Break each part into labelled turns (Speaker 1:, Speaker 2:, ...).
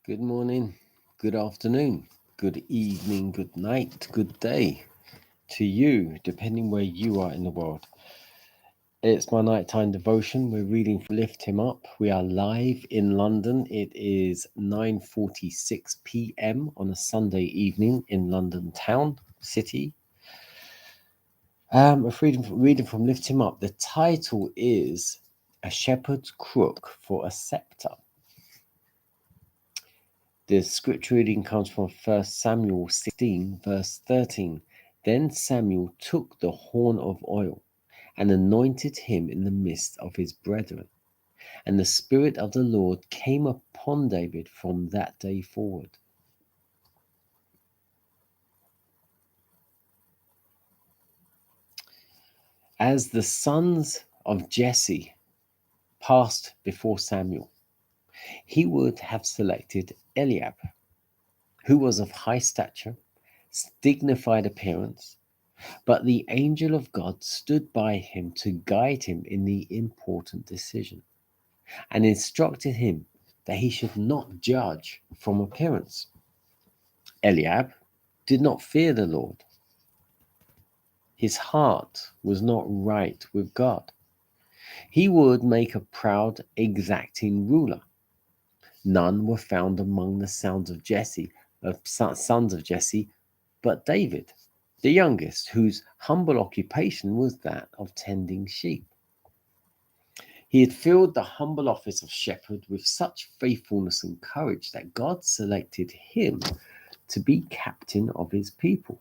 Speaker 1: Good morning, good afternoon, good evening, good night, good day to you, depending where you are in the world. It's my nighttime devotion. We're reading from Lift Him Up. We are live in London. It is 9:46 p.m. on a Sunday evening in London town, city. Reading from Lift Him Up. The title is A Shepherd's Crook for a Sceptre. The scripture reading comes from 1 Samuel 16, verse 13. Then Samuel took the horn of oil and anointed him in the midst of his brethren. And the Spirit of the Lord came upon David from that day forward. As the sons of Jesse passed before Samuel, he would have selected Eliab, who was of high stature, dignified appearance, but the angel of God stood by him to guide him in the important decision and instructed him that he should not judge from appearance. Eliab did not fear the Lord. His heart was not right with God. He would make a proud, exacting ruler. None were found among the sons of Jesse, but David, the youngest, whose humble occupation was that of tending sheep. He had filled the humble office of shepherd with such faithfulness and courage that God selected him to be captain of his people.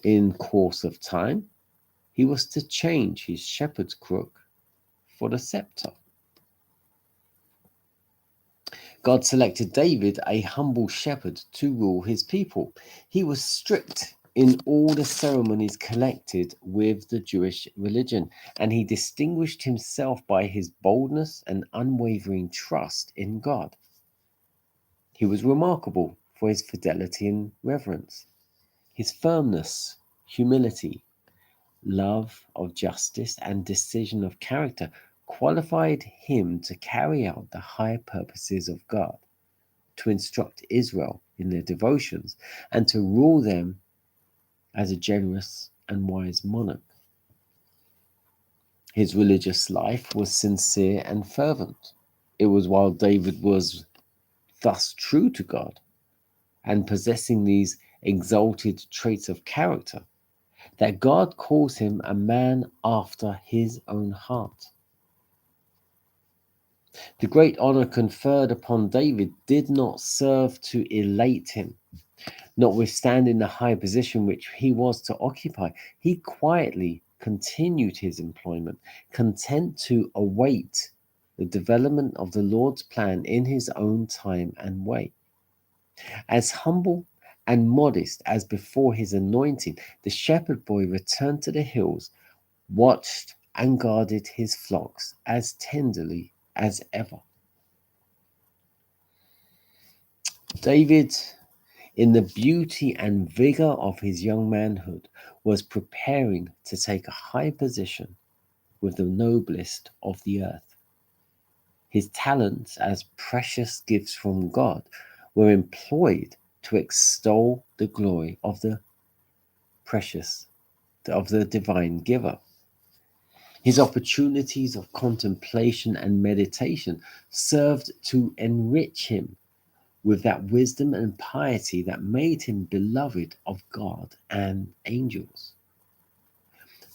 Speaker 1: In course of time, he was to change his shepherd's crook for the sceptre. God selected David, a humble shepherd, to rule his people. He was strict in all the ceremonies connected with the Jewish religion, and he distinguished himself by his boldness and unwavering trust in God. He was remarkable for his fidelity and reverence, his firmness, humility, love of justice, and decision of character qualified him to carry out the high purposes of God, to instruct Israel in their devotions, and to rule them as a generous and wise monarch. His religious life was sincere and fervent. It was while David was thus true to God and possessing these exalted traits of character that God calls him a man after his own heart. The great honor conferred upon David did not serve to elate him. Notwithstanding the high position which he was to occupy, he quietly continued his employment, content to await the development of the Lord's plan in his own time and way. As humble and modest as before his anointing, the shepherd boy returned to the hills, watched and guarded his flocks as tenderly as ever. David, in the beauty and vigor of his young manhood, was preparing to take a high position with the noblest of the earth. His talents as precious gifts from God were employed to extol the glory of the precious, of the divine giver. His opportunities of contemplation and meditation served to enrich him with that wisdom and piety that made him beloved of God and angels.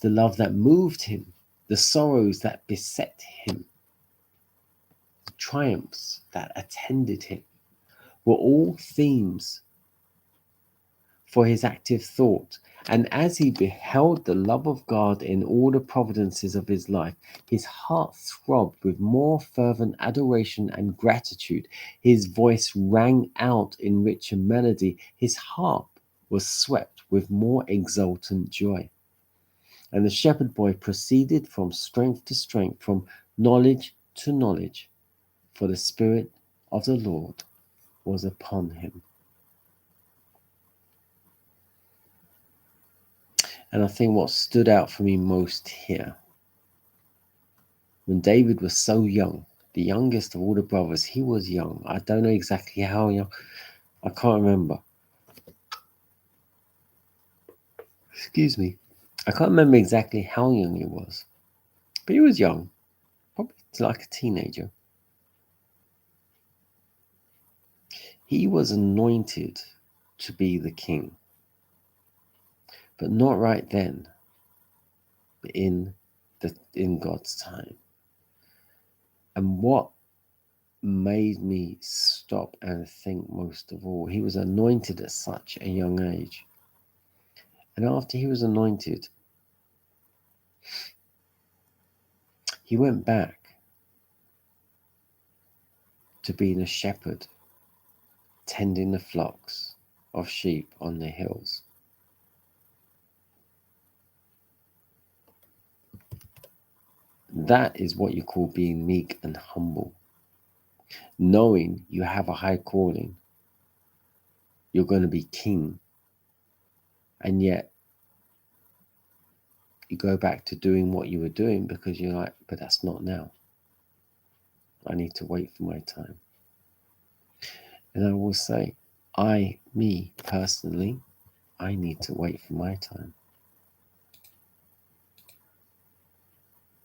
Speaker 1: The love that moved him, the sorrows that beset him, the triumphs that attended him, were all themes for his active thought. And as he beheld the love of God in all the providences of his life, his heart throbbed with more fervent adoration and gratitude. His voice rang out in richer melody. His harp was swept with more exultant joy. And the shepherd boy proceeded from strength to strength, from knowledge to knowledge, for the Spirit of the Lord was upon him. And I think what stood out for me most here, when David was so young the youngest of all the brothers. He was young. I don't know exactly how young. I can't remember. Excuse me. I can't remember exactly how young he was. But he was young. Probably like a teenager. He was anointed to be the king. But not right then. But in God's time. And what made me stop and think most of all, he was anointed at such a young age. And after he was anointed, he went back to being a shepherd, tending the flocks of sheep on the hills. That is what you call being meek and humble. Knowing you have a high calling, you're going to be king, and yet you go back to doing what you were doing because you're like, but that's not now. I need to wait for my time. And I will say, me personally, I need to wait for my time.